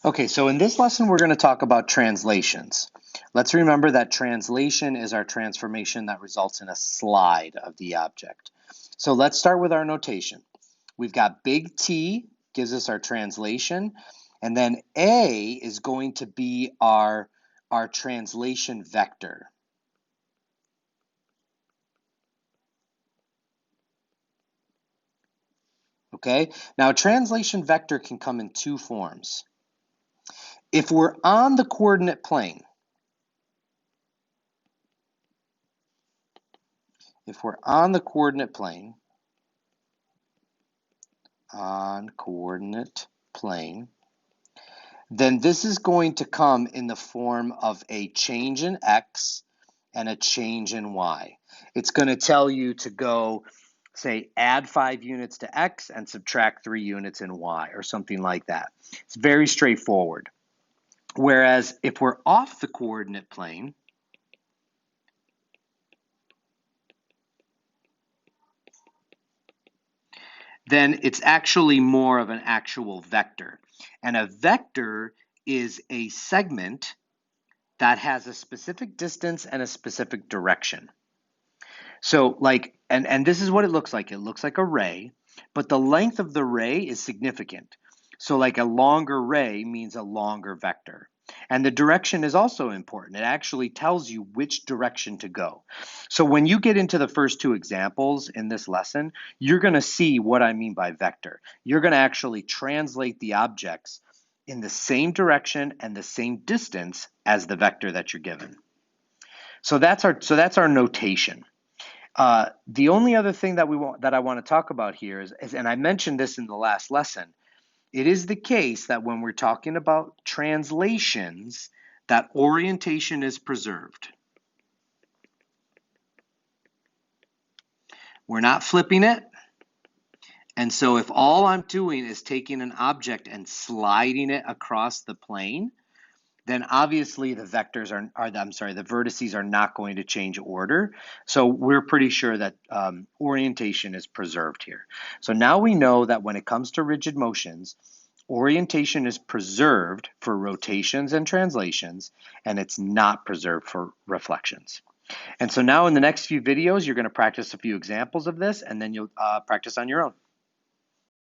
Okay, so in this lesson, we're going to talk about translations. Let's remember that translation is our transformation that results in a slide of the object. So let's start with our notation. We've got big T gives us our translation, and then A is going to be our translation vector. Okay, now a translation vector can come in two forms. If we're on the coordinate plane, on coordinate plane, then this is going to come in the form of a change in x and a change in y. It's going to tell you to go, say, add 5 units to x and subtract 3 units in y, or something like that. It's very straightforward. Whereas if we're off the coordinate plane, then it's actually more of an actual vector. And a vector is a segment that has a specific distance and a specific direction. So and this is what it looks like. It looks like a ray, but the length of the ray is significant. So like a longer ray means a longer vector. And the direction is also important. It actually tells you which direction to go. So when you get into the first two examples in this lesson, you're going to see what I mean by vector. You're going to actually translate the objects in the same direction and the same distance as the vector that you're given. So that's our notation. The only other thing that I want to talk about here is, and I mentioned this in the last lesson, it is the case that when we're talking about translations, that orientation is preserved. We're not flipping it. And so if all I'm doing is taking an object and sliding it across the plane, then obviously the vertices are not going to change order. So we're pretty sure that orientation is preserved here. So now we know that when it comes to rigid motions, orientation is preserved for rotations and translations, and it's not preserved for reflections. And so now in the next few videos, you're going to practice a few examples of this, and then you'll practice on your own.